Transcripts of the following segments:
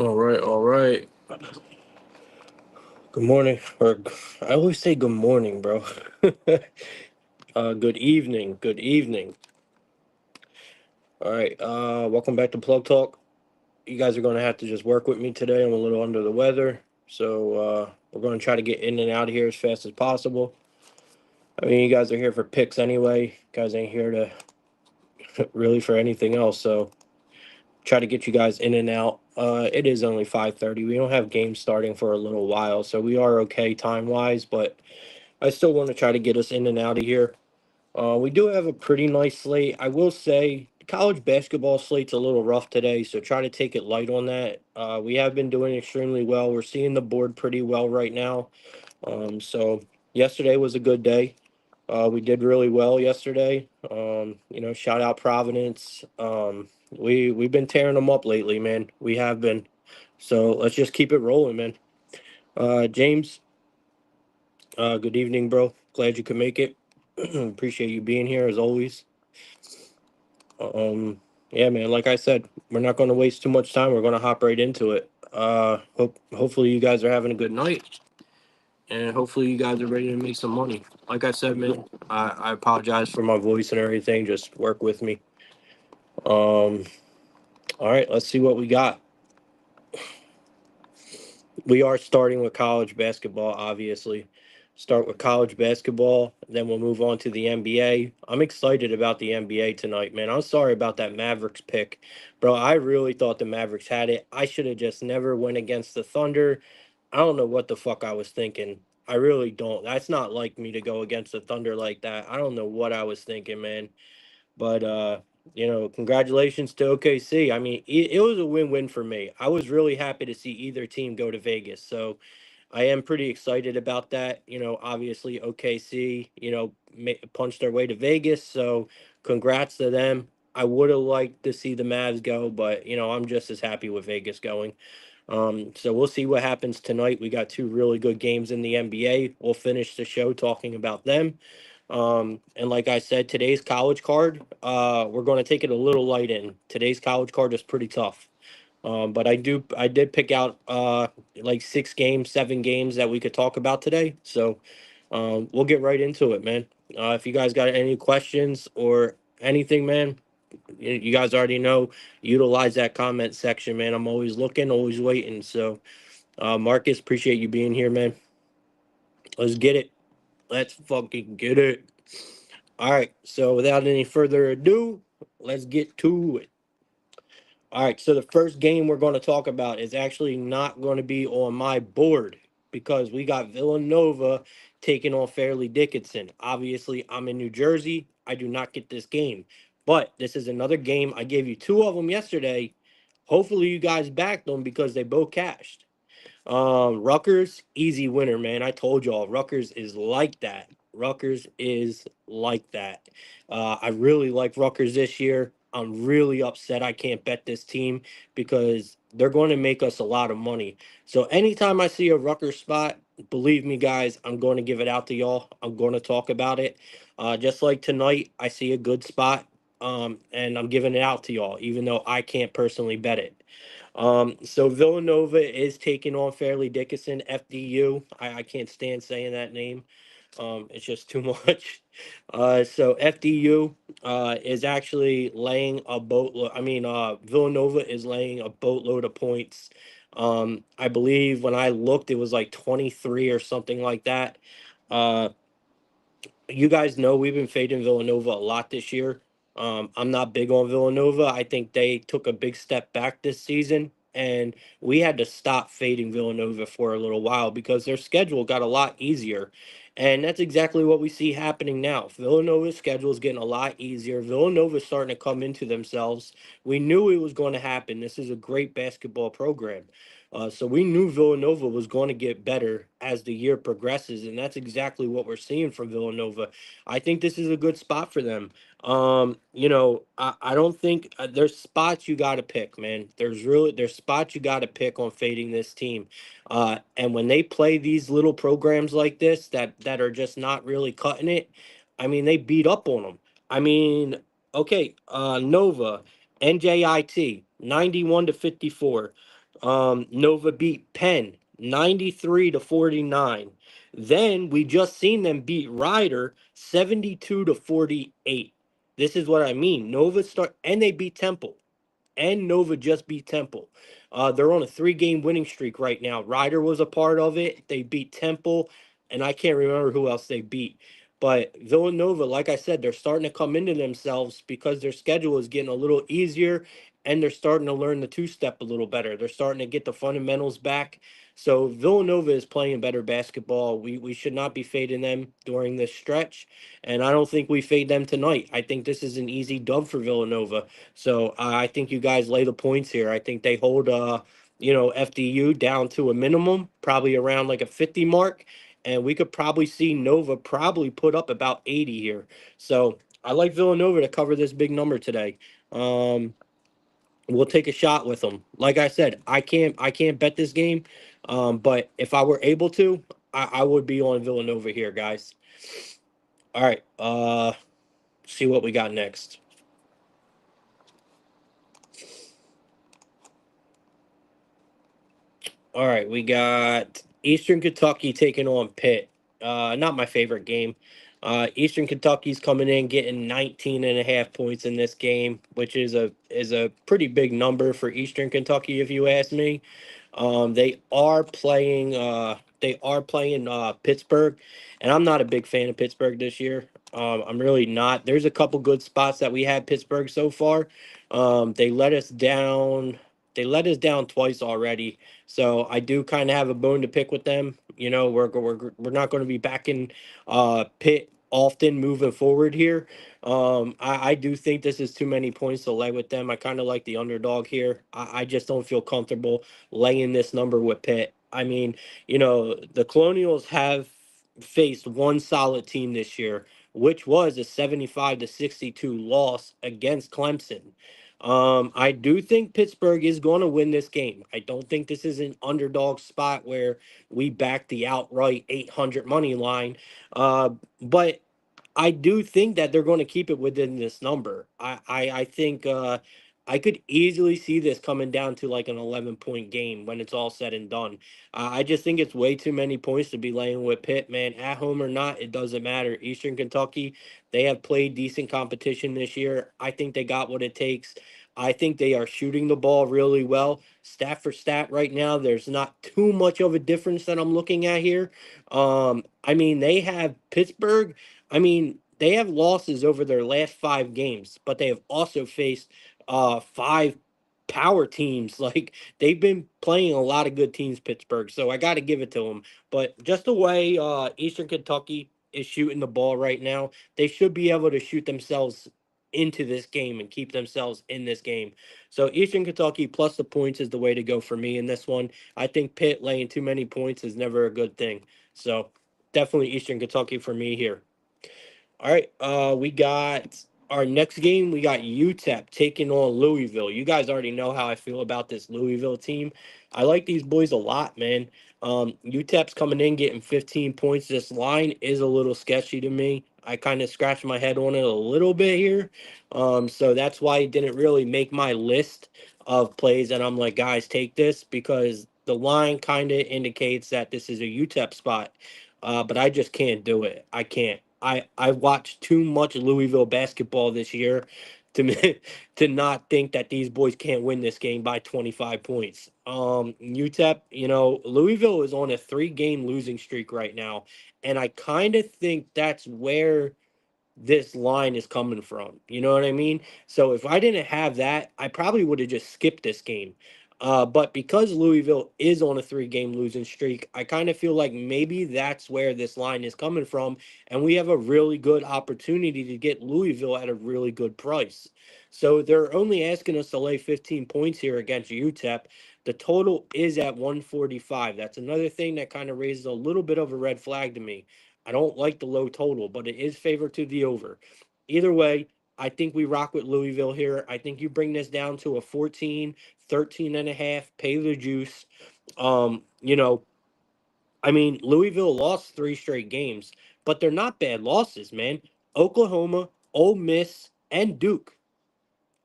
All right, all right. Good morning, or I always say good morning, bro. Good evening, good evening. All right, welcome back to Plug Talk. You guys are gonna have to just work with me today. I'm a little under the weather, so we're gonna try to get in and out of here as fast as possible. I mean, you guys are here for picks anyway. You guys ain't here to really for anything else, so try to get you guys in and out. It is only 5:30. We don't have games starting for a little while, so we are okay time wise, but I still want to try to get us in and out of here. We do have a pretty nice slate. I will say the college basketball slate's a little rough today, so try to take it light on that. We have been doing extremely well. We're seeing the board pretty well right now. So yesterday was a good day. We did really well yesterday. Shout out Providence. We've been tearing them up lately, man. We have been. So let's just keep it rolling, man. James, good evening, bro. Glad you could make it. Appreciate you being here as always. Yeah, man. Like I said, we're not going to waste too much time. We're going to hop right into it. Hopefully you guys are having a good night, and hopefully you guys are ready to make some money. Like I said, man, I apologize for my voice and everything. Just work with me. Um, all right, let's see what we got. We are starting with college basketball, obviously. Start with college basketball, then we'll move on to the NBA. I'm excited about the NBA tonight, man. I'm sorry about that Mavericks pick. Bro, I really thought the Mavericks had it. I should have just never went against the Thunder. I don't know what the fuck I was thinking. I really don't. That's not like me to go against the Thunder like that. I don't know what I was thinking, man. But congratulations to OKC. I mean, it was a win-win for me. I was really happy to see either team go to Vegas. So I am pretty excited about that. Obviously OKC, punched their way to Vegas. So congrats to them. I would have liked to see the Mavs go, but I'm just as happy with Vegas going. So we'll see what happens tonight. We got two really good games in the NBA. We'll finish the show talking about them. And like I said, today's college card, we're going to take it a little light in. Today's college card is pretty tough. But I did pick out like 6 games, 7 games that we could talk about today. So we'll get right into it, man. If you guys got any questions or anything, man, you guys already know, utilize that comment section, man. I'm always looking, always waiting. So, Marcus, appreciate you being here, man. Let's get it. Let's fucking get it. All right. So, without any further ado, let's get to it. All right. So, the first game we're going to talk about is actually not going to be on my board because we got Villanova taking on Fairleigh Dickinson. Obviously, I'm in New Jersey. I do not get this game, but this is another game. I gave you two of them yesterday. Hopefully, you guys backed them because they both cashed. Rutgers, easy winner, man. I told y'all, Rutgers is like that. Rutgers is like that. I really like Rutgers this year. I'm really upset I can't bet this team because they're going to make us a lot of money. So anytime I see a Rutgers spot, believe me, guys, I'm going to give it out to y'all. I'm going to talk about it. Just like tonight, I see a good spot, and I'm giving it out to y'all, even though I can't personally bet it. So Villanova is taking on Fairleigh Dickinson, FDU. I can't stand saying that name. It's just too much. So FDU is actually laying a boatload. I mean, Villanova is laying a boatload of points. I believe when I looked, it was like 23 or something like that. Uh, you guys know we've been fading Villanova a lot this year. I'm not big on Villanova. I think they took a big step back this season, and we had to stop fading Villanova for a little while because their schedule got a lot easier. And that's exactly what we see happening now. Villanova's schedule is getting a lot easier. Villanova's starting to come into themselves. We knew it was going to happen. This is a great basketball program. So we knew Villanova was going to get better as the year progresses, and that's exactly what we're seeing from Villanova. I think this is a good spot for them. I don't think there's spots you got to pick, man. There's spots you got to pick on fading this team. And when they play these little programs like this that are just not really cutting it, I mean, they beat up on them. I mean, okay, Nova, NJIT, 91-54. Nova beat Penn 93-49. Then we just seen them beat Ryder 72-48. This is what I mean. Nova start and they beat Temple and Nova just beat Temple. They're on a 3-game winning streak right now. Ryder was a part of it. They beat Temple, and I can't remember who else they beat. But Villanova, like I said, they're starting to come into themselves because their schedule is getting a little easier, and they're starting to learn the two-step a little better. They're starting to get the fundamentals back. So Villanova is playing better basketball. We should not be fading them during this stretch, and I don't think we fade them tonight. I think this is an easy dub for Villanova. So I think you guys lay the points here. I think they hold FDU down to a minimum, probably around like a 50 mark, and we could probably see Nova probably put up about 80 here. So I like Villanova to cover this big number today. Um, we'll take a shot with them. Like I said, I can't bet this game, but if I were able to, I would be on Villanova here, guys. All right, see what we got next. All right, we got Eastern Kentucky taking on Pitt. Not my favorite game. Eastern Kentucky's coming in getting 19 and a half points in this game, which is a pretty big number for Eastern Kentucky if you ask me. They are playing Pittsburgh, and I'm not a big fan of Pittsburgh this year. I'm really not. There's a couple good spots that we had Pittsburgh so far. They let us down. They let us down twice already, so I do kind of have a bone to pick with them. We're not going to be back in Pitt often moving forward here. I do think this is too many points to lay with them. I kind of like the underdog here. I just don't feel comfortable laying this number with Pitt. I mean, the Colonials have faced one solid team this year, which was a 75-62 loss against Clemson. I do think Pittsburgh is going to win this game. I don't think this is an underdog spot where we back the outright 800 money line. But I do think that they're going to keep it within this number. I think I could easily see this coming down to like an 11-point game when it's all said and done. I just think it's way too many points to be laying with Pitt, man. At home or not, it doesn't matter. Eastern Kentucky, they have played decent competition this year. I think they got what it takes. I think they are shooting the ball really well. Stat for stat right now, there's not too much of a difference that I'm looking at here. I mean, they have Pittsburgh. I mean, they have losses over their last 5 games, but they have also faced 5 power teams. Like they've been playing a lot of good teams, Pittsburgh. So I got to give it to them. But just the way Eastern Kentucky is shooting the ball right now, they should be able to shoot themselves into this game and keep themselves in this game. So Eastern Kentucky plus the points is the way to go for me in this one. I think Pitt laying too many points is never a good thing. So definitely Eastern Kentucky for me here. All right, we got our next game. We got UTEP taking on Louisville. You guys already know how I feel about this Louisville team. I like these boys a lot, man. UTEP's coming in getting 15 points. This line is a little sketchy to me. I kind of scratched my head on it a little bit here. So that's why it didn't really make my list of plays. And I'm like, guys, take this because the line kind of indicates that this is a UTEP spot. But I just can't do it. I can't. I watched too much Louisville basketball this year to to not think that these boys can't win this game by 25 points. UTEP, Louisville is on a 3-game losing streak right now, and I kind of think that's where this line is coming from. You know what I mean? So if I didn't have that, I probably would have just skipped this game. But because Louisville is on a 3-game losing streak, I kind of feel like maybe that's where this line is coming from. And we have a really good opportunity to get Louisville at a really good price. So they're only asking us to lay 15 points here against UTEP. The total is at 145. That's another thing that kind of raises a little bit of a red flag to me. I don't like the low total, but it is favored to the over. Either way, I think we rock with Louisville here. I think you bring this down to a 14, 13 and a half, pay the juice. Um, you know, I mean, Louisville lost 3 straight games, but they're not bad losses, man. Oklahoma, Ole Miss, and Duke.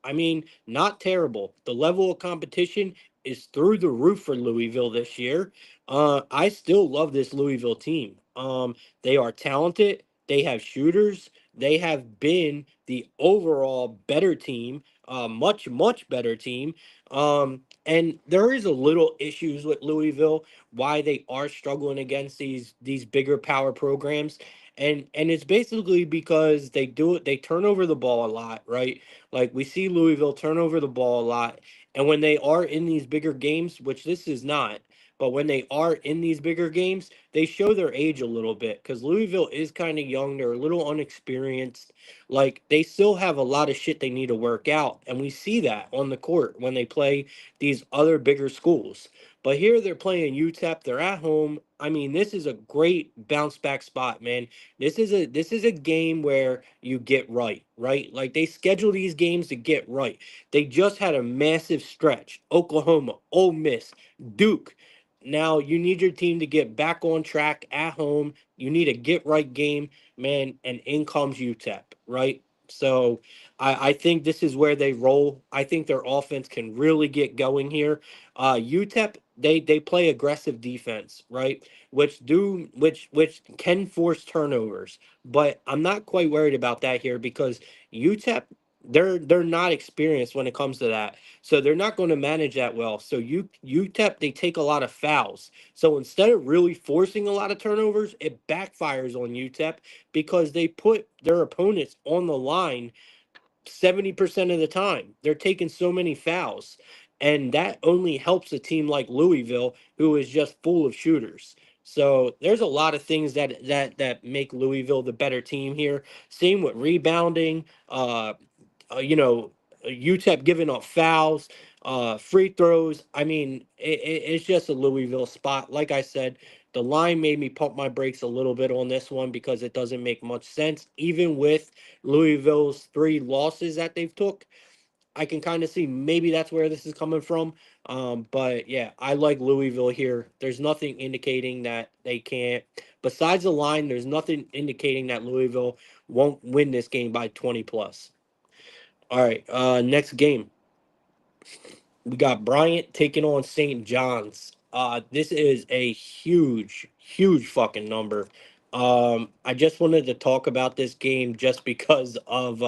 I mean, not terrible. The level of competition is through the roof for Louisville this year. I still love this Louisville team. They are talented. They have shooters. They have been the overall better team, much much better team. And there is a little issues with Louisville why they are struggling against these bigger power programs. And it's basically because they turn over the ball a lot, right? Like we see Louisville turn over the ball a lot, and when they are in these bigger games, which this is not, but when they are in these bigger games, they show their age a little bit because Louisville is kind of young. They're a little unexperienced. Like they still have a lot of shit they need to work out. And we see that on the court when they play these other bigger schools. But here they're playing UTEP. They're at home. I mean, this is a great bounce back spot, man. This is a game where you get right, right? Like they schedule these games to get right. They just had a massive stretch. Oklahoma, Ole Miss, Duke. Now you need your team to get back on track at home. You need a get right game, man, and in comes UTEP, right? So I think this is where they roll. I think their offense can really get going here. UTEP, they play aggressive defense, right? Which can force turnovers. But I'm not quite worried about that here because UTEP, they're not experienced when it comes to that. So they're not going to manage that well. So UTEP, they take a lot of fouls. So instead of really forcing a lot of turnovers, it backfires on UTEP because they put their opponents on the line 70% of the time. They're taking so many fouls. And that only helps a team like Louisville, who is just full of shooters. So there's a lot of things that make Louisville the better team here. Same with rebounding. You know, UTEP giving up fouls, free throws. I mean, it's just a Louisville spot. Like I said, the line made me pump my brakes a little bit on this one because it doesn't make much sense. Even with Louisville's three losses that they've took, I can kind of see maybe that's where this is coming from. But yeah, I like Louisville here. There's nothing indicating that they can't. Besides the line, there's nothing indicating that Louisville won't win this game by 20 plus. All right, next game. We got Bryant taking on St. John's. This is a huge, huge fucking number. I just wanted to talk about this game just because of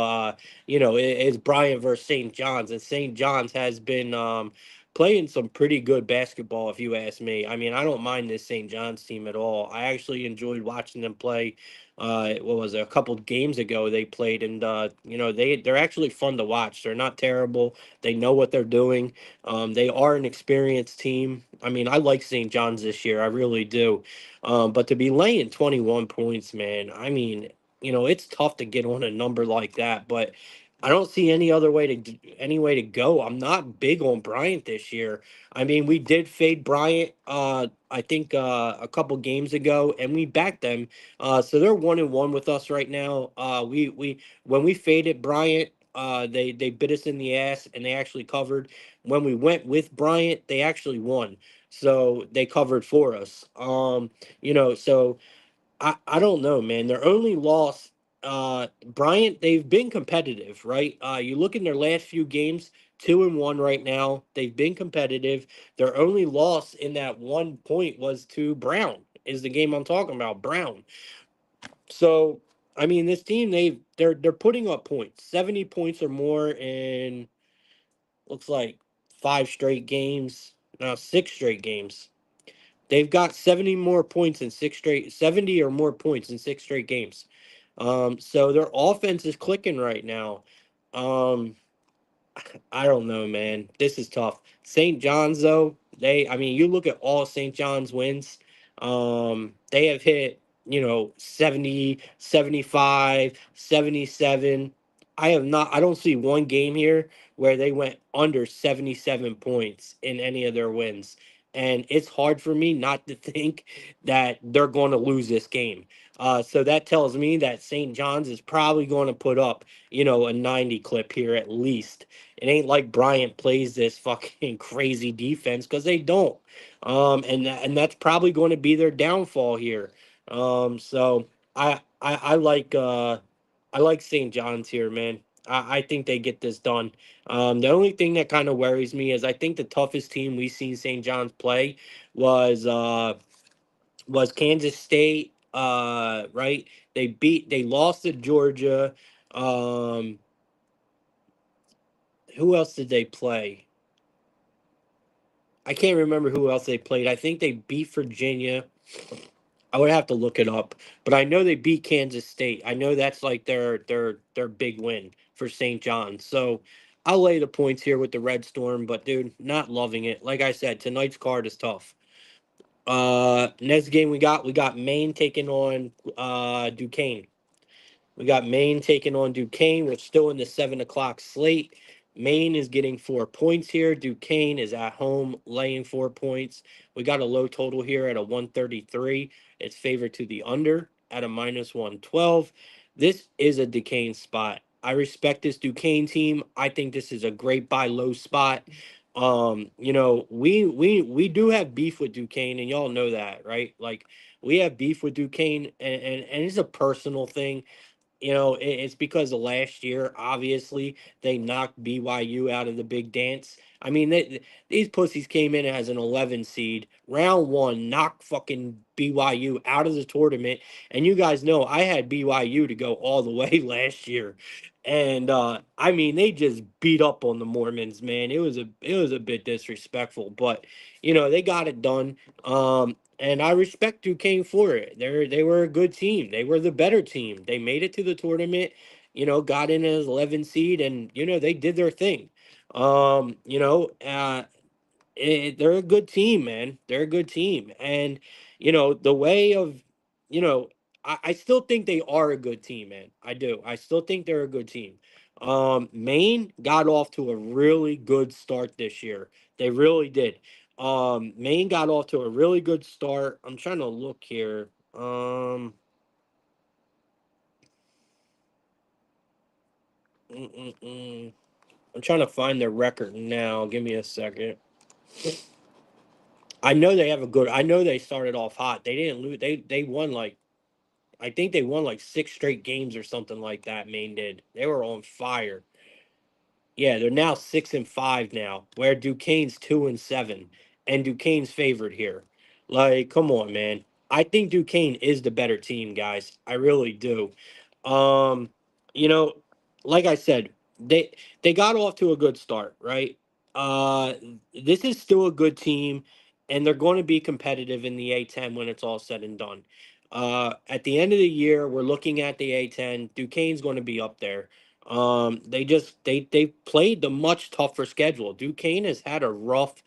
it's Bryant versus St. John's, and St. John's has been playing some pretty good basketball, if you ask me. I mean, I don't mind this St. John's team at all. I actually enjoyed watching them play. What was it, a couple games ago they played, and they're actually fun to watch. They're not terrible. They know what they're doing. They are an experienced team. I mean, I like St. John's this year. I really do. But to be laying 21 points, man, I mean, it's tough to get on a number like that. But I don't see any way to go. I'm not big on Bryant this year. I mean, we did fade Bryant, I think a couple games ago, and we backed them. So they're 1-1 with us right now. We when we faded Bryant, they bit us in the ass and they actually covered. When we went with Bryant, they actually won. So they covered for us. So I don't know, man. Their only loss, Bryant, they've been competitive, right? You look in their last few games, 2-1 right now. They've been competitive. Their only loss in that 1 point was to Brown, is the game I'm talking about, Brown. So I mean, this team, they're putting up points, 70 points or more in, looks like, five straight games. No, six straight games. They've got 70 more points in 70 or more points in six straight games. So their offense is clicking right now. Um, I don't know, man. This is tough. St. John's, though, I mean, you look at all St. John's wins. They have hit, 70, 75, 77. I don't see one game here where they went under 77 points in any of their wins. And it's hard for me not to think that they're going to lose this game. So that tells me that St. John's is probably going to put up, a 90 clip here at least. It ain't like Bryant plays this fucking crazy defense because they don't. And that's probably going to be their downfall here. So I like St. John's here, man. I think they get this done. The only thing that kind of worries me is I think the toughest team we've seen St. John's play was uh, was Kansas State. Right? They lost to Georgia. Um, who else did they play? I can't remember who else they played. I think they beat Virginia. I would have to look it up, but I know they beat Kansas State. I know that's like their big win for St. John's. So I'll lay the points here with the Red Storm, but dude, not loving it. Like I said, tonight's card is tough. Next game we got Maine taking on Duquesne. We got Maine taking on Duquesne. We're still in the 7 o'clock slate. Maine is getting 4 points here. Duquesne is at home laying 4 points. We got a low total here at a 133. It's favored to the under at a minus 112. This is a Duquesne spot. I respect this Duquesne team. I think this is a great buy low spot. We do have beef with Duquesne, and y'all know that, right? Like we have beef with Duquesne, and it's a personal thing. It's because of last year. Obviously, they knocked BYU out of the big dance. I mean, these pussies came in as an 11 seed, round one, knocked fucking BYU out of the tournament. And you guys know I had BYU to go all the way last year. And I mean, they just beat up on the Mormons, man. It was a bit disrespectful, but they got it done. And I respect Duquesne for it. They were a good team. They were the better team. They made it to the tournament, got in as 11 seed, and they did their thing. Um, you know, uh, they're a good team, man. They're a good team, and the way of, you know, I still think they are a good team, man. I do. I still think they're a good team. Maine got off to a really good start this year. They really did. Maine got off to a really good start. I'm trying to look here. Mm, mm, mm. I'm trying to find their record now. Give me a second. I know they have a good. I know they started off hot. They didn't lose. They won like, I think they won like 6 straight games or something like that. Maine did. They were on fire. Yeah, they're now 6-5 now, where Duquesne's 2-7, and Duquesne's favored here. Like, come on, man. I think Duquesne is the better team, guys. I really do. Um, you know, like I said, they got off to a good start, right? Uh, this is still a good team, and they're going to be competitive in the A10 when it's all said and done. At the end of the year, we're looking at the A10. Duquesne's going to be up there. They played the much tougher schedule. Duquesne has had a rough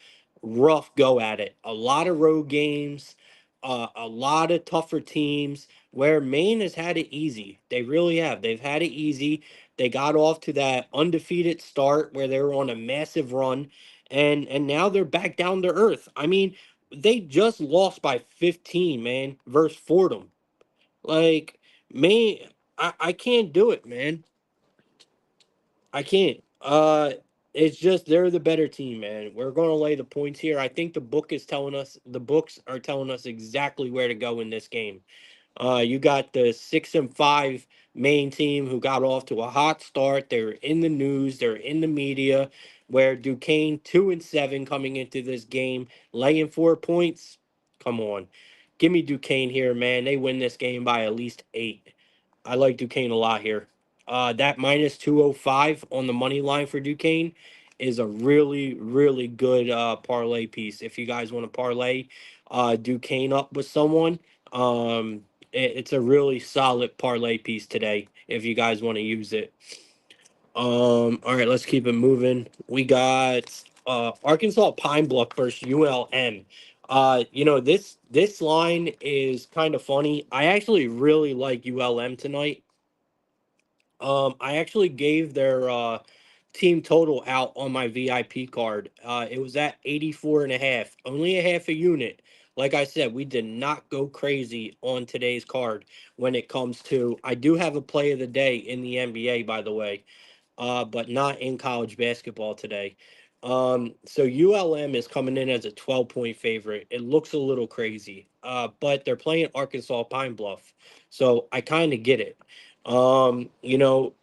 go at it. A lot of road games, a lot of tougher teams. Where Maine has had it easy. They really have. They've had it easy. They got off to that undefeated start where they were on a massive run, and now they're back down to earth. I mean, they just lost by 15, man, versus Fordham. Like, Maine, I can't do it, man. I can't. It's just they're the better team, man. We're going to lay the points here. I think the books are telling us exactly where to go in this game. You got the 6-5 main team who got off to a hot start. They're in the news. They're in the media. Where Duquesne 2-7 coming into this game, laying 4 points. Come on, give me Duquesne here, man. They win this game by at least 8. I like Duquesne a lot here. That minus 205 on the money line for Duquesne is a really, really good parlay piece. If you guys want to parlay Duquesne up with someone, it's a really solid parlay piece today if you guys want to use it. All right, let's keep it moving. We got Arkansas Pine Bluff versus ULM. This line is kind of funny. I actually really like ULM tonight. I actually gave their team total out on my VIP card. It was at 84 and a half, only a half a unit. Like I said, we did not go crazy on today's card when it comes to. I do have a play of the day in the NBA, by the way, but not in college basketball today. So ULM is coming in as a 12-point favorite. It looks a little crazy, but they're playing Arkansas Pine Bluff, so I kind of get it. Um, you know,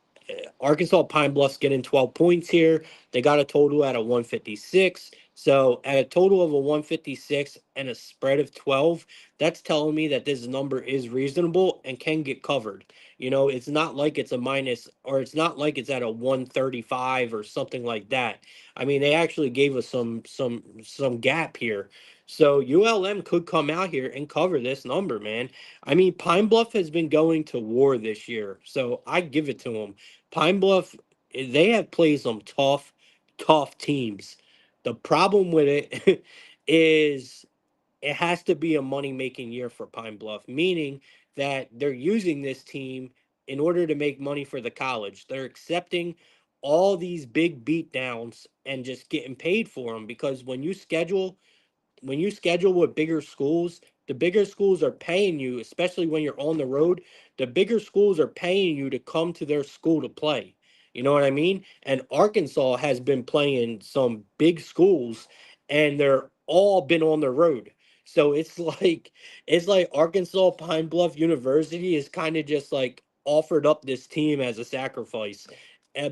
Arkansas Pine Bluff's getting 12 points here. They got a total at a 156. So at a total of a 156 and a spread of 12, that's telling me that this number is reasonable and can get covered. It's not like it's a minus, or it's not like it's at a 135 or something like that. I mean, they actually gave us some gap here. So ULM could come out here and cover this number, man. I mean, Pine Bluff has been going to war this year, so I give it to them. Pine Bluff, they have played some tough teams. The problem with it is it has to be a money making year for Pine Bluff, meaning that they're using this team in order to make money for the college. They're accepting all these big beatdowns and just getting paid for them, because when you schedule with bigger schools, the bigger schools are paying you, especially when you're on the road. The bigger schools are paying you to come to their school to play. You know what I mean? And Arkansas has been playing some big schools, and they're all been on the road. So it's like Arkansas Pine Bluff University is kind of just like offered up this team as a sacrifice,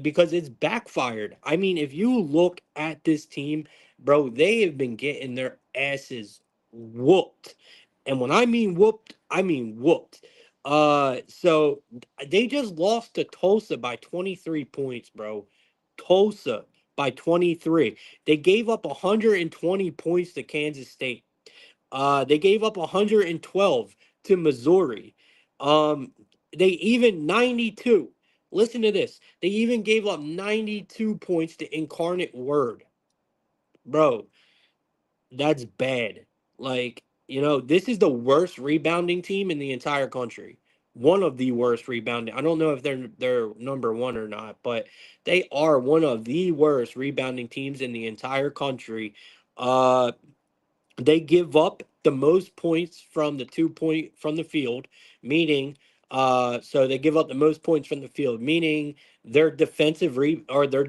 because it's backfired. I mean, if you look at this team, bro, they have been getting their asses whooped. And when I mean whooped, I mean whooped. So they just lost to Tulsa by 23 points, bro. Tulsa by 23. They gave up 120 points to Kansas State. They gave up 112 to Missouri. Um, they even 92. Listen to this. They even gave up 92 points to Incarnate Word. Bro, that's bad. Like, this is the worst rebounding team in the entire country. One of the worst rebounding. I don't know if they're number one or not, but they are one of the worst rebounding teams in the entire country. Uh they give up the most points from the 2 point from the field, meaning so they give up the most points from the field, meaning their defensive or their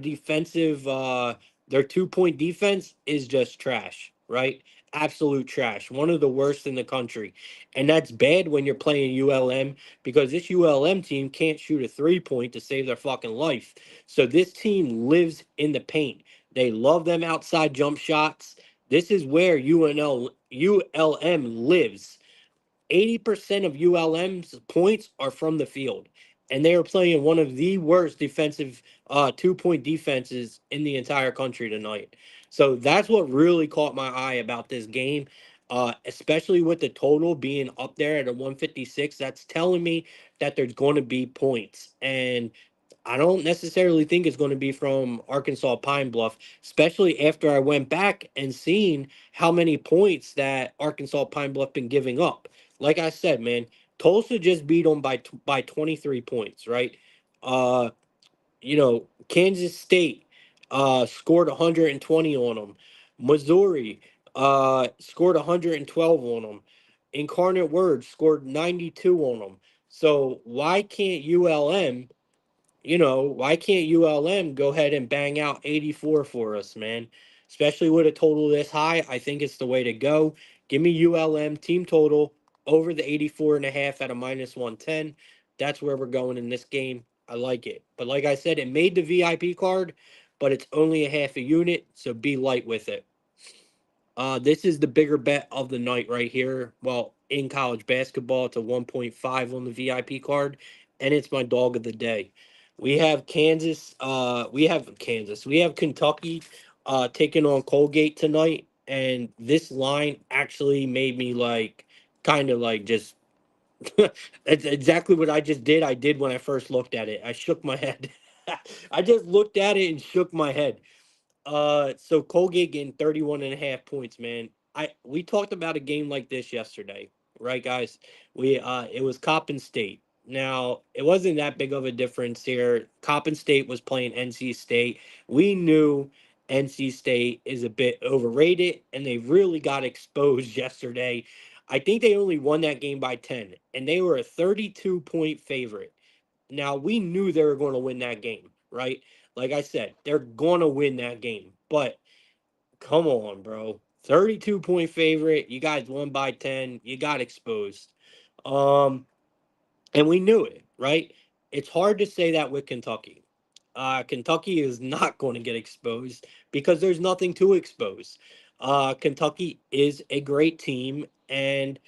2 point defense is just trash, right? Absolute trash. One of the worst in the country. And that's bad when you're playing ULM, because this ULM team can't shoot a 3 point to save their fucking life. So this team lives in the paint. They love them outside jump shots. This is where ULM lives. 80% of ULM's points are from the field. And they are playing one of the worst defensive 2 point defenses in the entire country tonight. So that's what really caught my eye about this game, especially with the total being up there at a 156. That's telling me that there's going to be points. And I don't necessarily think it's going to be from Arkansas Pine Bluff, especially after I went back and seen how many points that Arkansas Pine Bluff been giving up. Like I said, man, Tulsa just beat them by 23 points, right? Uh, Kansas State scored 120 on them. Missouri scored 112 on them. Incarnate Word scored 92 on them. So why can't ULM go ahead and bang out 84 for us, man? Especially with a total this high, I think it's the way to go. Give me ULM team total over the 84 and a half at a minus 110. That's where we're going in this game. I like it. But like I said, it made the VIP card, but it's only a half a unit, so be light with it. This is the bigger bet of the night right here. Well, in college basketball, it's a 1.5 on the VIP card, and it's my dog of the day. We have Kentucky taking on Colgate tonight, and this line actually made me like kind of like just it's exactly what I just did. I did when I first looked at it. I shook my head. I just looked at it and shook my head. So Colgate getting 31 and a half points, man. We talked about a game like this yesterday, right, guys? It was Coppin State. Now, it wasn't that big of a difference here. Coppin State was playing NC State. We knew NC State is a bit overrated, and they really got exposed yesterday. I think they only won that game by 10, and they were a 32-point favorite. Now, we knew they were going to win that game, right? Like I said, they're going to win that game. But come on, bro. 32-point favorite. You guys won by 10. You got exposed. Um and we knew it, right? It's hard to say that with Kentucky. Kentucky is not going to get exposed because there's nothing to expose. Kentucky is a great team, and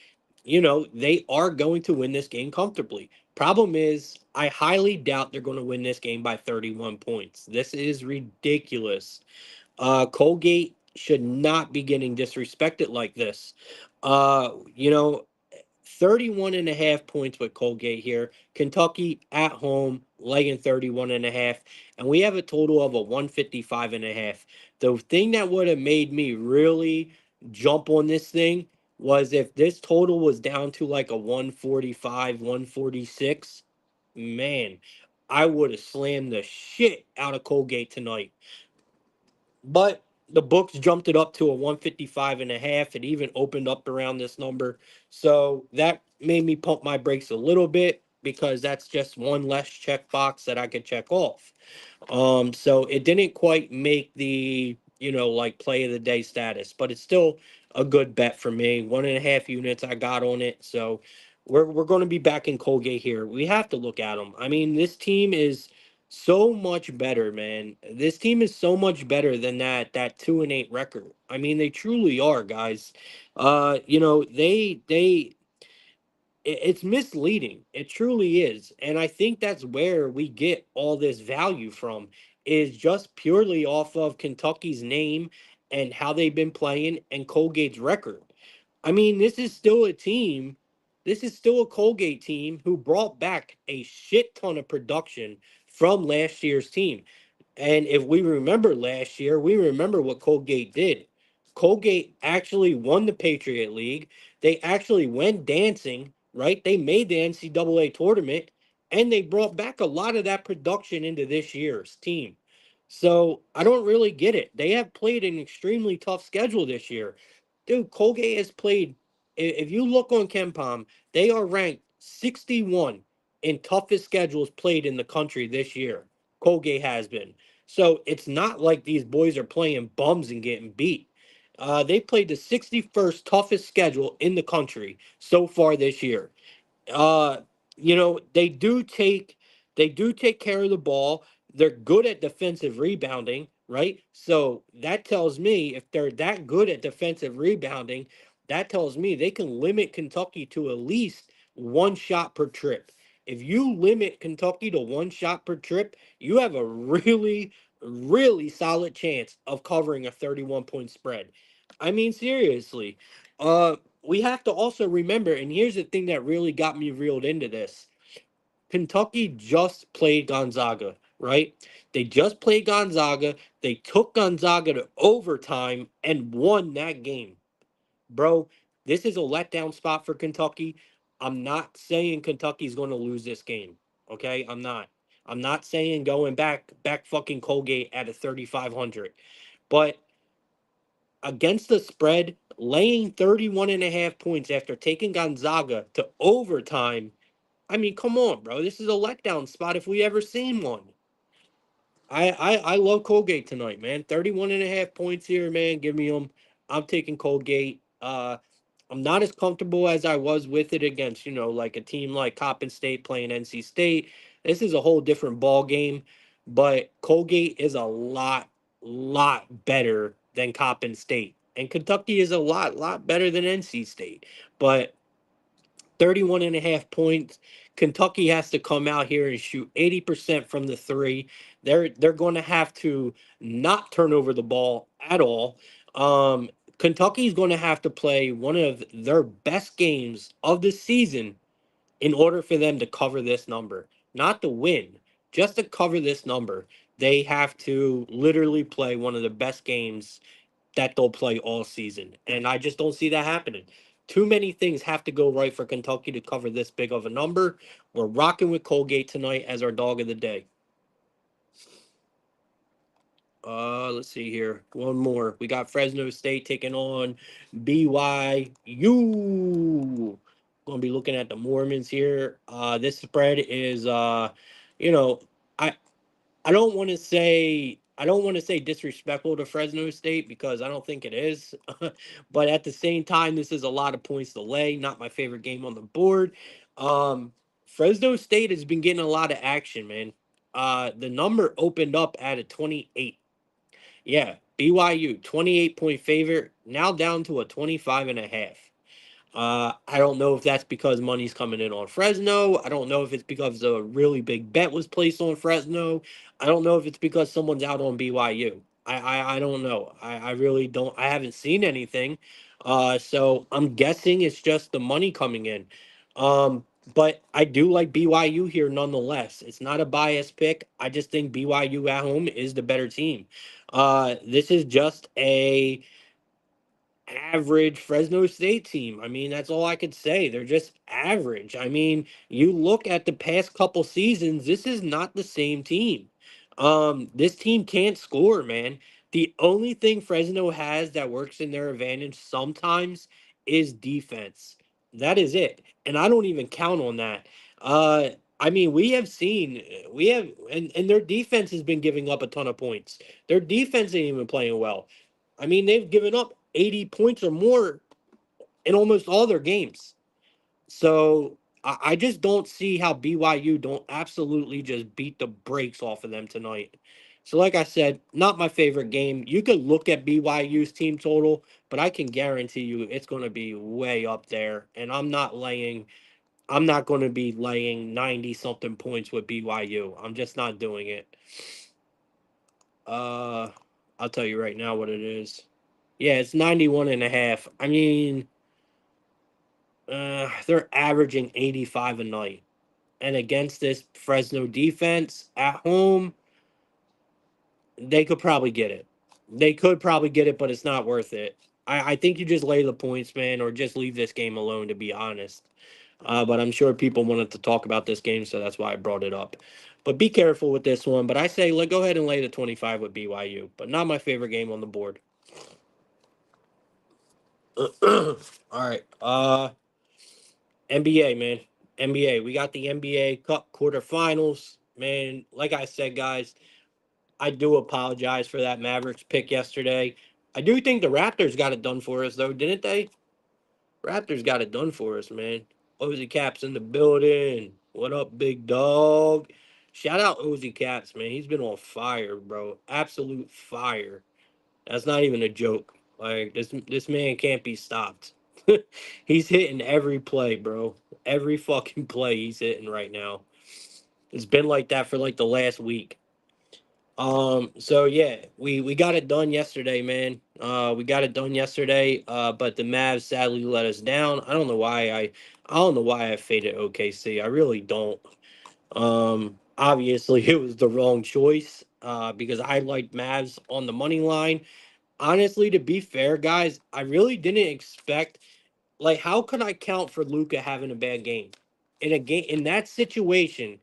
they are going to win this game comfortably. Problem is, I highly doubt they're going to win this game by 31 points. This is ridiculous. Colgate should not be getting disrespected like this. Uh, you know, 31 and a half points with Colgate here. Kentucky at home, laying 31 and a half. And we have a total of a 155 and a half. The thing that would have made me really jump on this thing was if this total was down to like a 145, 146. Man, I would have slammed the shit out of Colgate tonight. But the books jumped it up to a 155 and a half. It even opened up around this number. So that made me pump my brakes a little bit because that's just one less checkbox that I could check off. So it didn't quite make the, like play of the day status, but it's still a good bet for me. 1.5 units I got on it. So we're going to be back in Colgate here. We have to look at them. I mean, this team is so much better, man. This team is so much better than that 2-8 record. I mean, they truly are, guys. It's misleading. It truly is. And I think that's where we get all this value from is just purely off of Kentucky's name and how they've been playing and Colgate's record. I mean, this is still a team. This is still a Colgate team who brought back a shit ton of production from last year's team. And if we remember last year, we remember what Colgate did. Colgate actually won the Patriot League. They actually went dancing, right? They made the NCAA tournament and they brought back a lot of that production into this year's team. So I don't really get it. They have played an extremely tough schedule this year. Dude, Colgate has played, if you look on KenPom, they are ranked 61 in toughest schedules played in the country this year. Colgate has been. So it's not like these boys are playing bums and getting beat. They played the 61st toughest schedule in the country so far this year. uh they do take care of the ball. They're good at defensive rebounding, right? So that tells me if they're that good at defensive rebounding, that tells me they can limit Kentucky to at least one shot per trip. If you limit Kentucky to one shot per trip, you have a really really solid chance of covering a 31 point spread. I mean, seriously. We have to also remember, and here's the thing that really got me reeled into this. Kentucky just played Gonzaga, right? They just played Gonzaga. They took Gonzaga to overtime and won that game. Bro, this is a letdown spot for Kentucky. I'm not saying Kentucky's going to lose this game. Okay? I'm not. I'm not saying going back fucking Colgate at a 3500. But against the spread, laying 31 and a half points after taking Gonzaga to overtime. I mean, come on, bro. This is a letdown spot if we ever seen one. I love Colgate tonight, man. 31 and a half points here, man. Give me them. I'm taking Colgate. I'm not as comfortable as I was with it against, like a team like Coppin State playing NC State. This is a whole different ball game, but Colgate is a lot better than Coppin State. And Kentucky is a lot better than NC State. But 31 and a half points. Kentucky has to come out here and shoot 80% from the three. They're going to have to not turn over the ball at all. Kentucky's going to have to play one of their best games of the season in order for them to cover this number. Not to win, just to cover this number. They have to literally play one of the best games that they'll play all season. And I just don't see that happening. Too many things have to go right for Kentucky to cover this big of a number. We're rocking with Colgate tonight as our dog of the day. Let's see here. One more. We got Fresno State taking on BYU. Gonna be looking at the Mormons here. This spread is you know, I I don't want to say disrespectful to Fresno State because I don't think it is. But at the same time, this is a lot of points to lay. Not my favorite game on the board. Um, Fresno State has been getting a lot of action, man. The number opened up at a 28. Yeah, BYU, 28-point favorite, now down to a 25.5. I don't know if that's because money's coming in on Fresno. I don't know if it's because a really big bet was placed on Fresno. I don't know if it's because someone's out on BYU. I don't know. I really don't. I haven't seen anything. So I'm guessing it's just the money coming in. But I do like BYU here nonetheless. It's not a biased pick. I just think BYU at home is the better team. This is just a average Fresno State team. I mean, that's all I could say. They're just average. I mean, you look at the past couple seasons, this is not the same team. This team can't score, man. The only thing Fresno has that works in their advantage sometimes is defense. That is it. And I don't even count on that. Uh I mean, we have and their defense has been giving up a ton of points. Their defense ain't even playing well. I mean, they've given up 80 points or more in almost all their games. So I just don't see how BYU don't absolutely just beat the brakes off of them tonight. So, like I said, not my favorite game. You could look at BYU's team total, but I can guarantee you it's going to be way up there. And I'm not going to be laying 90 something points with BYU. I'm just not doing it. Uh, I'll tell you right now what it is. Yeah, it's 91.5. I mean, they're averaging 85 a night. And against this Fresno defense at home, they could probably get it. They could probably get it, but it's not worth it. I think you just lay the points, man, or just leave this game alone, to be honest. But I'm sure people wanted to talk about this game, so that's why I brought it up. But be careful with this one. But I say, go ahead and lay the 25 with BYU, but not my favorite game on the board. All right. NBA, man. NBA. We got the NBA Cup quarterfinals. Man, like I said, guys, I do apologize for that Mavericks pick yesterday. I do think the Raptors got it done for us, though, didn't they? Raptors got it done for us, man. Ozzy Caps in the building. What up, big dog? Shout out Ozzy Caps, man. He's been on fire, bro. Absolute fire. That's not even a joke. Like this man can't be stopped. He's hitting every play, bro. Every fucking play he's hitting right now. It's been like that for like the last week. So yeah, we got it done yesterday, man. We got it done yesterday. But the Mavs sadly let us down. I don't know why I faded OKC. I really don't. Obviously it was the wrong choice. Because I liked Mavs on the money line. Honestly, to be fair, guys, I really didn't expect, like, how could I count for Luca having a bad game? In that situation,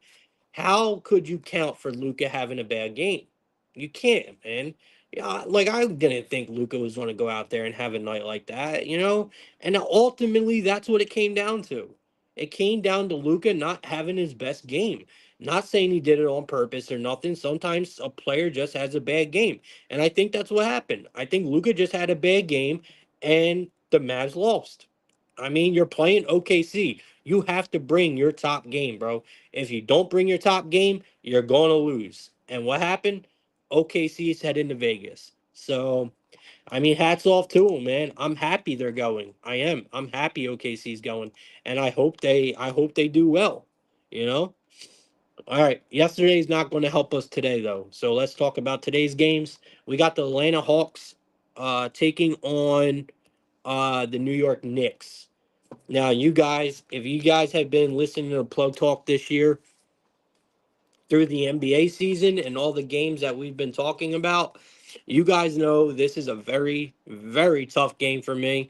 how could you count for Luca having a bad game? You can't, man. Yeah, like I didn't think Luca was going to go out there and have a night like that, you know? And ultimately that's what it came down to. It came down to Luca not having his best game. Not saying he did it on purpose or nothing. Sometimes a player just has a bad game. And I think that's what happened. I think Luca just had a bad game and the Mavs lost. I mean, you're playing OKC. You have to bring your top game, bro. If you don't bring your top game, you're going to lose. And what happened? OKC is heading to Vegas. So, I mean, hats off to them, man. I'm happy they're going. I am. I'm happy OKC's going, and I hope they do well. You know. All right. Yesterday's not going to help us today, though. So let's talk about today's games. We got the Atlanta Hawks taking on the New York Knicks. Now, you guys, if you guys have been listening to Plug Talk this year through the NBA season and all the games that we've been talking about, you guys know this is a very, very tough game for me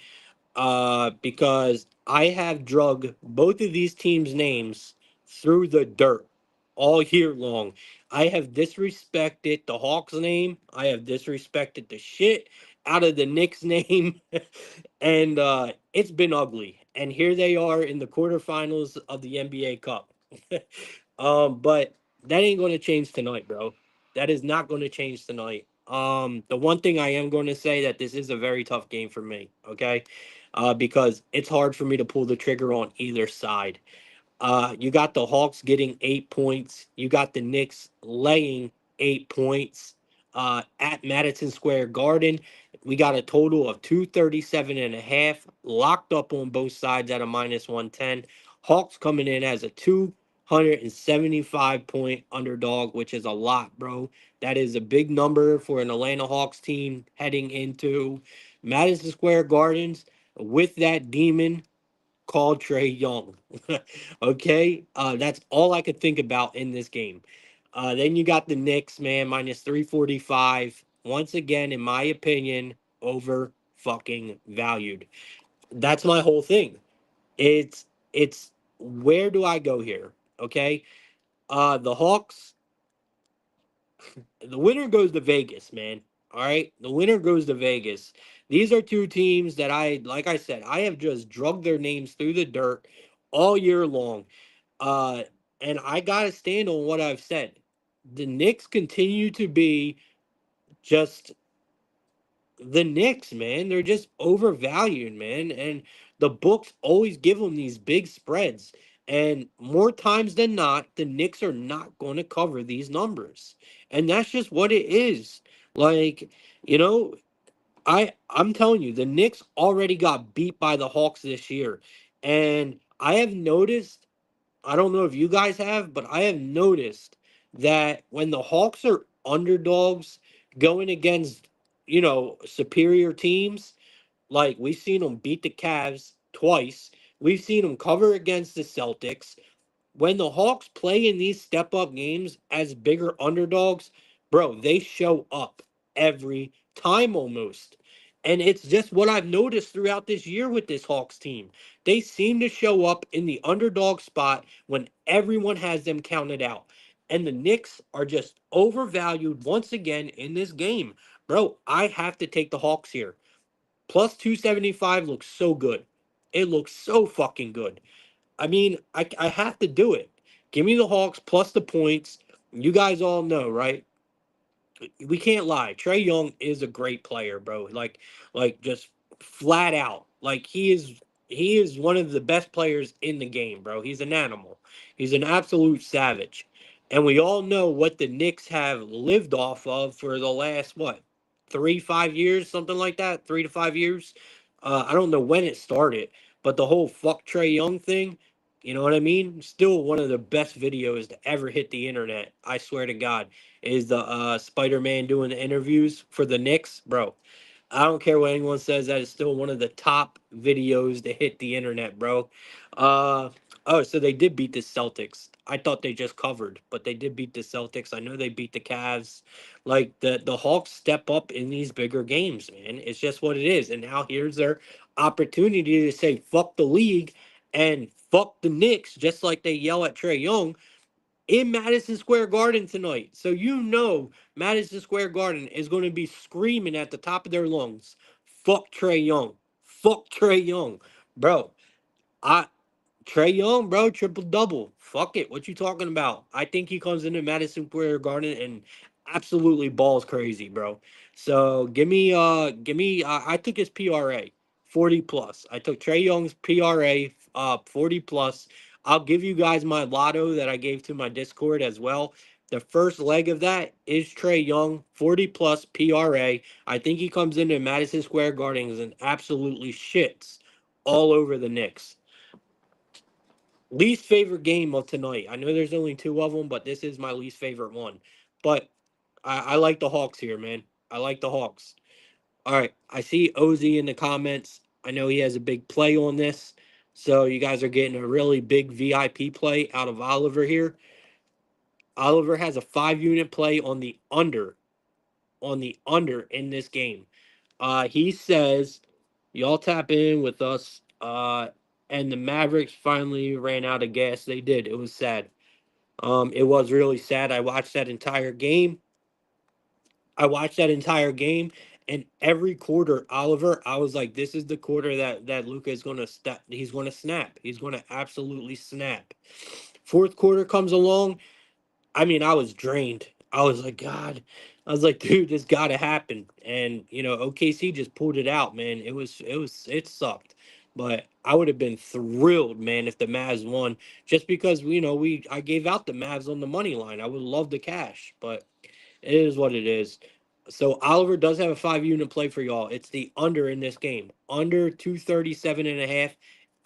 because I have drug both of these teams' names through the dirt all year long. I have disrespected the Hawks name. I have disrespected the shit out of the Knicks name. And it's been ugly. And here they are in the quarterfinals of the NBA Cup. But that ain't going to change tonight, bro. That is not going to change tonight. The one thing I am going to say that this is a very tough game for me, okay? Because it's hard for me to pull the trigger on either side. You got the Hawks getting 8 points. You got the Knicks laying 8 points at Madison Square Garden. We got a total of 237.5 locked up on both sides at a -110. Hawks coming in as a 275 point underdog, which is a lot, bro. That is a big number for an Atlanta Hawks team heading into Madison Square Gardens with that demon called Trey Young. Okay, that's all I could think about in this game. Then you got the Knicks, man, -345. Once again, in my opinion, over fucking valued. That's my whole thing. It's where do I go here? Okay, the Hawks. The winner goes to Vegas, man. All right, the winner goes to Vegas. These are two teams that like I said, I have just drugged their names through the dirt all year long. Uh, and I gotta stand on what I've said. The Knicks continue to be just the Knicks, man. They're just overvalued, man. And the books always give them these big spreads. And more times than not, the Knicks are not going to cover these numbers. And that's just what it is. Like, you know, I'm telling you, the Knicks already got beat by the Hawks this year. And I have noticed, I don't know if you guys have, but I have noticed that when the Hawks are underdogs going against, superior teams, like we've seen them beat the Cavs twice, we've seen them cover against the Celtics, when the Hawks play in these step up games as bigger underdogs, bro, they show up every time almost. And it's just what I've noticed throughout this year with this Hawks team. They seem to show up in the underdog spot when everyone has them counted out. And the Knicks are just overvalued once again in this game. Bro, I have to take the Hawks here. Plus 275 looks so good. It looks so fucking good. I mean, I have to do it. Give me the Hawks plus the points. You guys all know, right? We can't lie. Trey Young is a great player, bro. Like just flat out. Like he is one of the best players in the game, bro. He's an animal. He's an absolute savage. And we all know what the Knicks have lived off of for the last what? 3, 5 years, something like that. 3 to 5 years. I don't know when it started, but the whole fuck Trey Young thing, you know what I mean? Still one of the best videos to ever hit the internet. I swear to God is the Spider-Man doing the interviews for the Knicks, bro. I don't care what anyone says. That is still one of the top videos to hit the internet, bro. Uh oh, so they did beat the Celtics. I thought they just covered, but they did beat the Celtics. I know they beat the Cavs. Like the Hawks step up in these bigger games, man. It's just what it is. And now here's their opportunity to say fuck the league and fuck the Knicks, just like they yell at Trey Young in Madison Square Garden tonight. So Madison Square Garden is going to be screaming at the top of their lungs, "Fuck Trey Young, fuck Trey Young, bro." I Trey Young, bro, triple double. Fuck it. What you talking about? I think he comes into Madison Square Garden and absolutely balls crazy, bro. So give me I took his PRA 40 plus. I took Trey Young's PRA 40 plus. I'll give you guys my lotto that I gave to my Discord as well. The first leg of that is Trey Young, 40 plus PRA. I think he comes into Madison Square Garden and absolutely shits all over the Knicks. Least favorite game of tonight. I know there's only two of them, but this is my least favorite one. But I like the Hawks here, man. I like the Hawks. All right. I see Ozzy in the comments. I know he has a big play on this. So you guys are getting a really big VIP play out of Oliver here. Oliver has a 5 unit play on the under in this game. He says, y'all tap in with us. And the Mavericks finally ran out of gas. They did. It was sad. It was really sad. I watched that entire game. And every quarter, Oliver, I was like, "This is the quarter that Luka is gonna step. He's gonna snap. He's gonna absolutely snap." Fourth quarter comes along. I mean, I was drained. I was like, God. I was like, dude, this got to happen. And OKC just pulled it out, man. It sucked. But I would have been thrilled, man, if the Mavs won. Just because I gave out the Mavs on the money line. I would love the cash, but it is what it is. So Oliver does have a 5 unit play for y'all. It's the under in this game. Under 237.5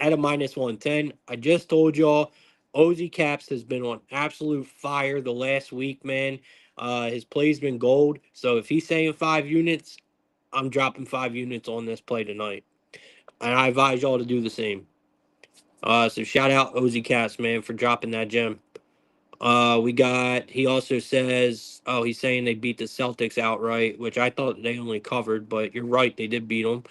at a -110. I just told y'all Ozzy Caps has been on absolute fire the last week, man. His play's been gold. So if he's saying 5 units, I'm dropping 5 units on this play tonight. And I advise y'all to do the same. So shout out Ozzy Caps, man, for dropping that gem. He also says, oh, he's saying they beat the Celtics outright, which I thought they only covered, but you're right, they did beat them.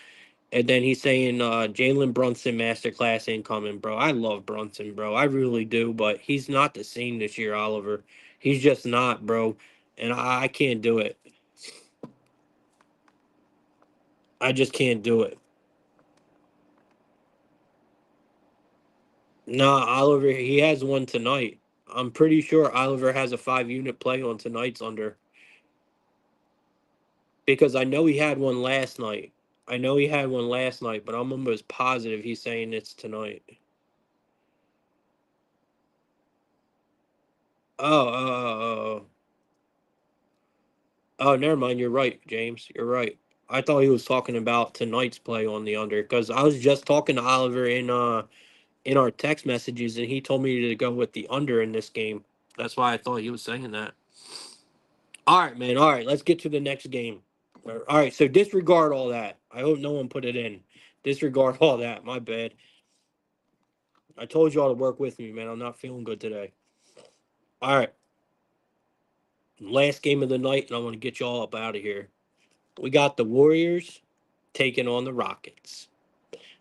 And then he's saying, Jalen Brunson masterclass incoming, bro. I love Brunson, bro. I really do, but he's not the same this year, Oliver. He's just not, bro. And I can't do it. I just can't do it. Nah, Oliver, he has one tonight. I'm pretty sure Oliver has a 5 unit play on tonight's under. Because I know he had one last night. I know he had one last night, but I'm almost positive he's saying it's tonight. Oh, never mind. You're right, James. You're right. I thought he was talking about tonight's play on the under because I was just talking to Oliver in our text messages, and he told me to go with the under in this game. That's why I thought he was saying that. All right, man. All right, let's get to the next game. All right, so disregard all that. I hope no one put it in. Disregard all that. My bad. I told y'all to work with me, man. I'm not feeling good today. All right. Last game of the night, and I want to get y'all up out of here. We got the Warriors taking on the Rockets.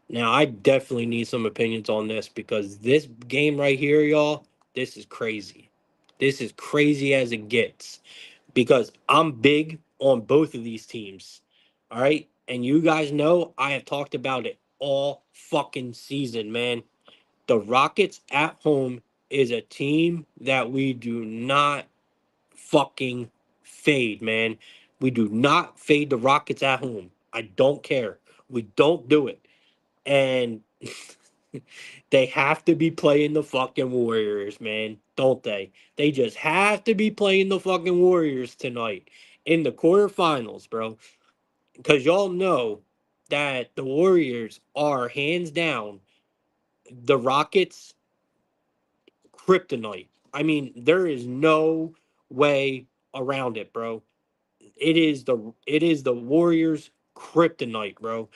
Now, I definitely need some opinions on this because this game right here, y'all, this is crazy. This is crazy as it gets because I'm big on both of these teams. All right. And you guys know I have talked about it all fucking season, man. The Rockets at home is a team that we do not fucking fade, man. We do not fade the Rockets at home. I don't care. We don't do it. And they have to be playing the fucking Warriors, man. Don't they? They just have to be playing the fucking Warriors tonight in the quarterfinals, bro. Because y'all know that the Warriors are hands down the Rockets kryptonite. I mean, there is no way around it, bro. It is the Warriors kryptonite, bro.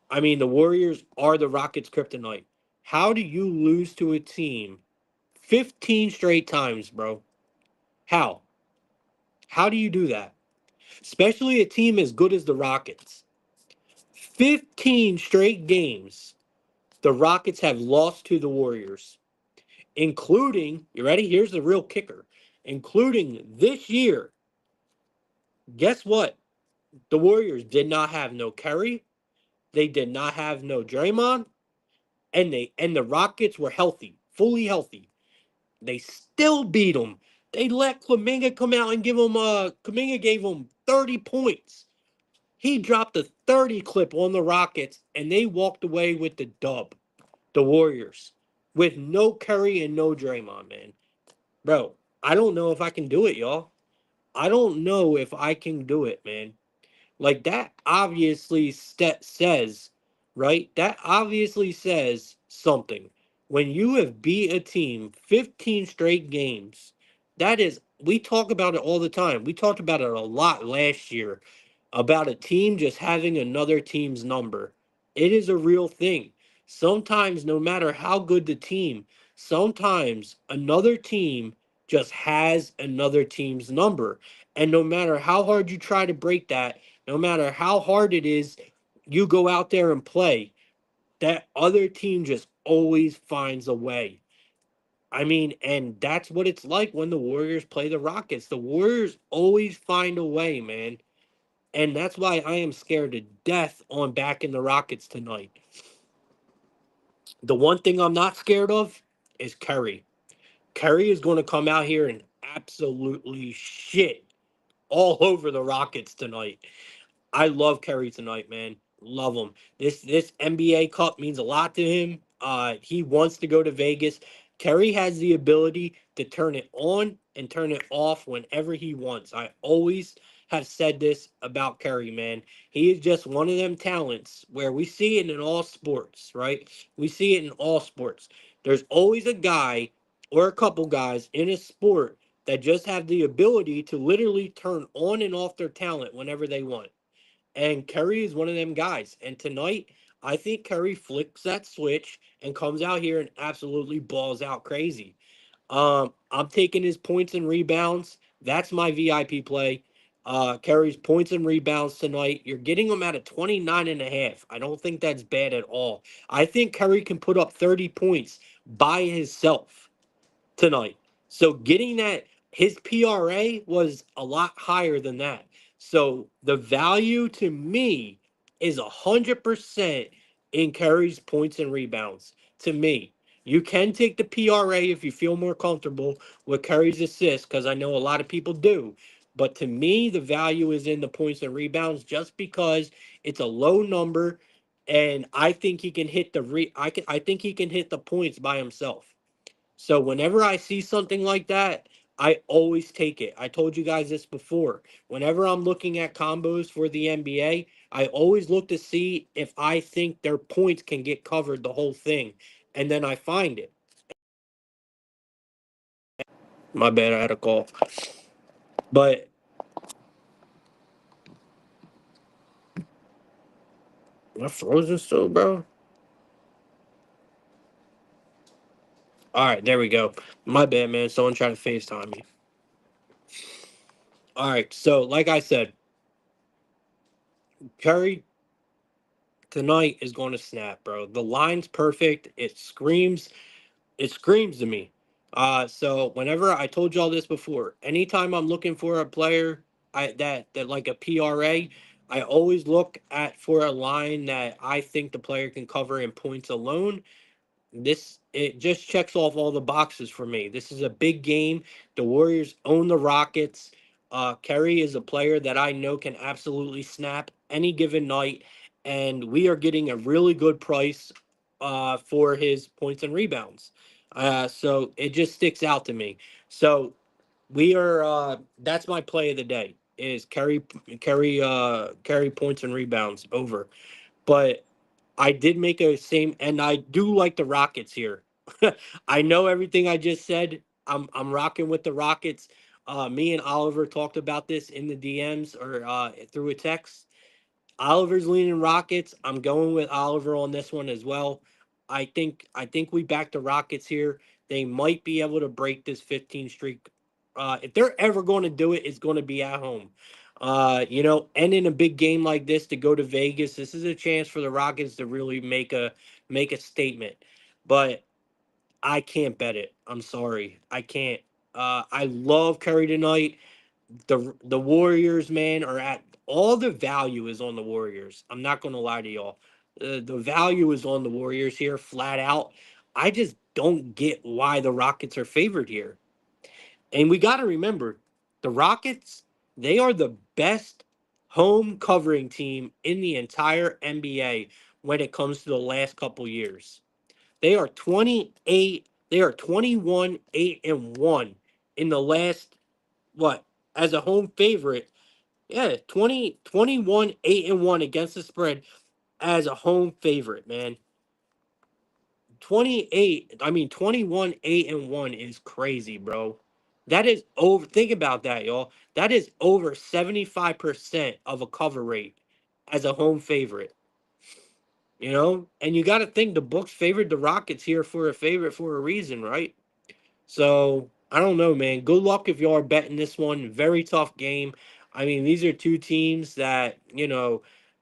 I mean, the Warriors are the Rockets kryptonite. How do you lose to a team 15 straight times, bro? How? How do you do that? Especially a team as good as the Rockets. 15 straight games the Rockets have lost to the Warriors, including, you ready? Here's the real kicker. Including this year, guess what? The Warriors did not have no Curry. They did not have no Draymond, and the Rockets were healthy, fully healthy. They still beat them. They let Kuminga come out and give them. Kuminga gave them 30 points. He dropped a 30 clip on the Rockets, and they walked away with the dub. The Warriors, with no Curry and no Draymond, man. Bro, I don't know if I can do it, y'all. I don't know if I can do it, man. Like that obviously says, right? That obviously says something. When you have beat a team 15 straight games, that is, we talk about it all the time. We talked about it a lot last year about a team just having another team's number. It is a real thing. Sometimes, no matter how good the team, sometimes another team just has another team's number. And no matter how hard you try to break that, no matter how hard it is, you go out there and play, that other team just always finds a way. I mean, and that's what it's like when the Warriors play the Rockets. The Warriors always find a way, man. And that's why I am scared to death on backing the Rockets tonight. The one thing I'm not scared of is Curry. Curry is going to come out here and absolutely shit all over the Rockets tonight. I love Curry tonight, man. Love him. This NBA Cup means a lot to him. He wants to go to Vegas. Kerry has the ability to turn it on and turn it off whenever he wants. I always have said this about Kerry, man. He is just one of them talents where we see it in all sports, right? We see it in all sports. There's always a guy or a couple guys in a sport that just have the ability to literally turn on and off their talent whenever they want. And Curry is one of them guys. And tonight, I think Curry flicks that switch and comes out here and absolutely balls out crazy. I'm taking his points and rebounds. That's my VIP play. Curry's points and rebounds tonight. You're getting him at a 29.5. I don't think that's bad at all. I think Curry can put up 30 points by himself tonight. So getting that, his PRA was a lot higher than that. So the value to me is 100% in Curry's points and rebounds. To me, you can take the PRA if you feel more comfortable with Curry's assists, because I know a lot of people do. But to me, the value is in the points and rebounds just because it's a low number, and I think he can hit I think he can hit the points by himself. So whenever I see something like that, I always take it. I told you guys this before. Whenever I'm looking at combos for the NBA, I always look to see if I think their points can get covered the whole thing. And then I find it. My bad, I had a call. But am I frozen still, bro? All right, there we go. My bad, man. Someone tried to FaceTime me. All right, so like I said, Curry tonight is going to snap, bro. The line's perfect. It screams to me. So whenever I told y'all this before, anytime I'm looking for a player, that like a PRA, I always look at for a line that I think the player can cover in points alone. This it just checks off all the boxes for me. This is a big game. The Warriors own the Rockets. Kerry is a player that I know can absolutely snap any given night, and we are getting a really good price for his points and rebounds. So it just sticks out to me. So we are that's my play of the day is Kerry points and rebounds over. But I did make a same, and I do like the Rockets here. I know everything I just said. I'm rocking with the Rockets. Me and Oliver talked about this in the DMs or through a text. Oliver's leaning Rockets. I'm going with Oliver on this one as well. I think we back the Rockets here. They might be able to break this 15 streak. If they're ever going to do it, it's going to be at home. And in a big game like this to go to Vegas, this is a chance for the Rockets to really make a statement. But I can't bet it. I'm sorry, I can't. I love Curry tonight. The Warriors, man, are at all the value is on the Warriors. I'm not going to lie to y'all. The value is on the Warriors here, flat out. I just don't get why the Rockets are favored here. And we got to remember, the Rockets, they are the best home covering team in the entire NBA when it comes to the last couple years. They are 28, they are 21, 8, and 1 in the last, what, as a home favorite. Yeah, 8, and 1 against the spread as a home favorite, man. 21, 8, and 1 is crazy, bro. That is over. Think about that, y'all. That is over 75% of a cover rate as a home favorite, And you got to think the books favored the Rockets here for a favorite for a reason, right? So I don't know, man. Good luck if you are betting this one. Very tough game. I mean, these are two teams that,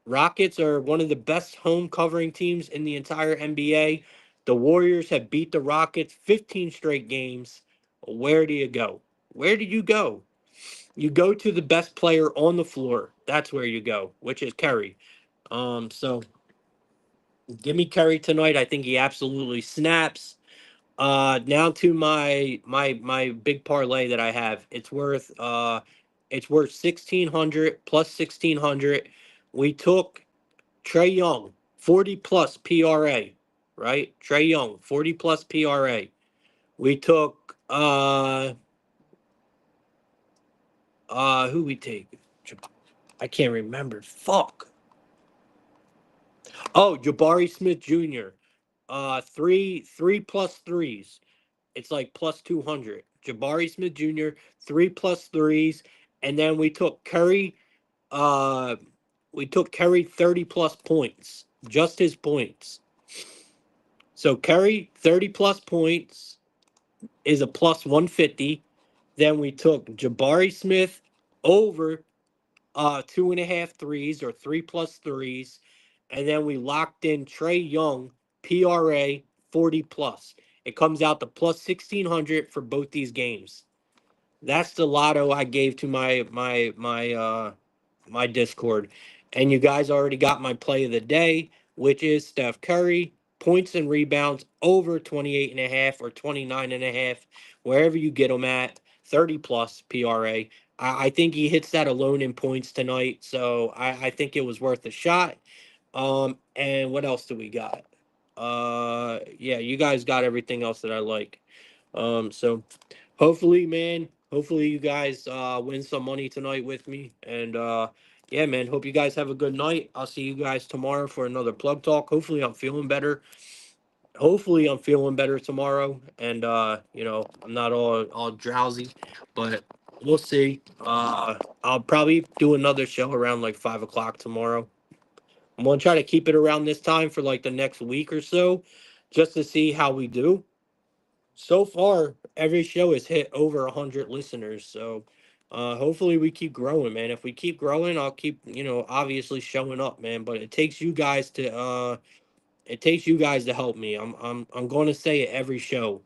Rockets are one of the best home covering teams in the entire NBA. The Warriors have beat the Rockets 15 straight games. Where do you go? Where do you go? You go to the best player on the floor. That's where you go, which is Curry. So give me Curry tonight. I think he absolutely snaps. Now to my big parlay that I have. It's worth 1,600 plus 1,600. We took Trey Young, 40 plus PRA, right? Trey Young, 40 plus PRA. We took who we take? I can't remember. Fuck. Oh, Jabari Smith Jr. Three plus threes. It's like plus 200. Jabari Smith Jr., three plus threes. And then uh we took Curry 30 plus points. Just his points. So Curry 30 plus points is a plus 150. Then we took Jabari Smith over 2.5 threes or three plus threes. And then we locked in Trey Young, PRA 40 plus. It comes out to plus 1,600 for both these games. That's the lotto I gave to my Discord. And you guys already got my play of the day, which is Steph Curry, points and rebounds over 28.5 or 29.5, wherever you get them at, 30 plus PRA. I think he hits that alone in points tonight, so I think it was worth a shot. And what else do we got? Yeah, you guys got everything else that I like. So hopefully, man, hopefully you guys win some money tonight with me. And yeah, man, hope you guys have a good night. I'll see you guys tomorrow for another plug talk. Hopefully I'm feeling better. Hopefully I'm feeling better tomorrow. And I'm not all drowsy, but we'll see. I'll probably do another show around like 5 o'clock tomorrow. I'm gonna try to keep it around this time for like the next week or so, just to see how we do. So far, every show has hit over 100 listeners. So hopefully we keep growing, man. If we keep growing, I'll keep, obviously showing up, man. But it takes you guys to help me. I'm going to say it every show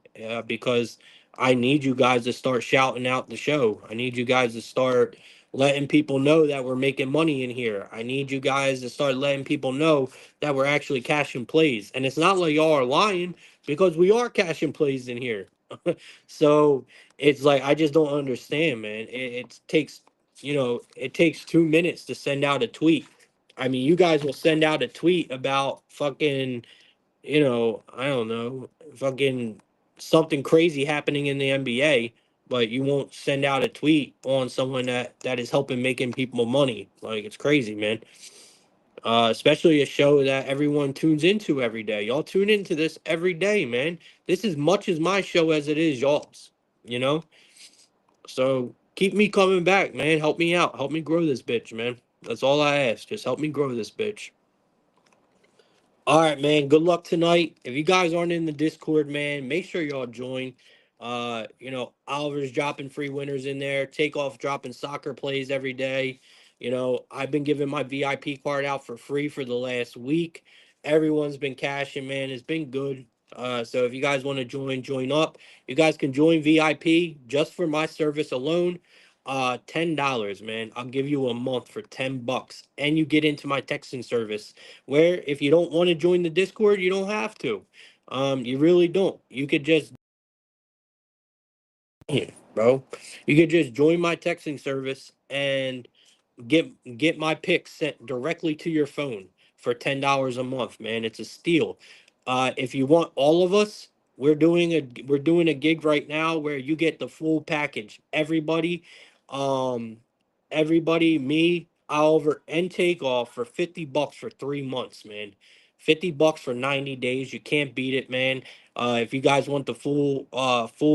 because I need you guys to start shouting out the show. I need you guys to start letting people know that we're making money in here. I need you guys to start letting people know that we're actually cashing plays. And it's not like y'all are lying because we are cashing plays in here. So it's like I just don't understand, man. It takes 2 minutes to send out a tweet. I mean, you guys will send out a tweet about fucking, I don't know, fucking something crazy happening in the NBA, but you won't send out a tweet on someone that is helping making people money. Like it's crazy, man. Especially a show that everyone tunes into every day. Y'all tune into this every day, man. This is much as my show as it is y'all's. You know, so keep me coming back, man. Help me out. Help me grow this bitch, man. That's all I ask. Just help me grow this bitch. All right, man. Good luck tonight. If you guys aren't in the Discord, man, make sure y'all join. Oliver's dropping free winners in there. Takeoff dropping soccer plays every day. I've been giving my VIP card out for free for the last week. Everyone's been cashing, man. It's been good. So if you guys want to join up. You guys can join VIP just for my service alone. $10, man. I'll give you a month for $10, and you get into my texting service where if you don't want to join the Discord, you don't have to. You really don't. You could just, yeah, bro. You could just join my texting service and get my picks sent directly to your phone for $10 a month, man. It's a steal. If you want all of us, we're doing a gig right now where you get the full package. Um, everybody, me, Oliver, and Takeoff for $50 for 3 months, man. $50 for 90 days. You can't beat it, man. If you guys want the full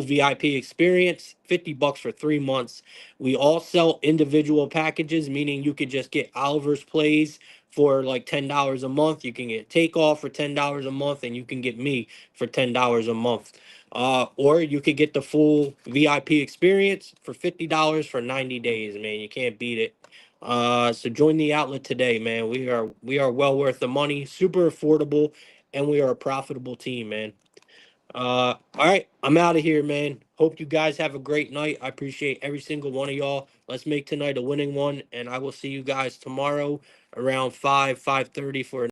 VIP experience, $50 for 3 months. We all sell individual packages, meaning you could just get Oliver's plays for like $10 a month. You can get Takeoff for $10 a month, and you can get me for $10 a month. Or you could get the full VIP experience for $50 for 90 days, man. You can't beat it. So join the outlet today, man. We are well worth the money, super affordable, and we are a profitable team, man. All right, I'm out of here, man. Hope you guys have a great night. I appreciate every single one of y'all. Let's make tonight a winning one, and I will see you guys tomorrow around 5:30 for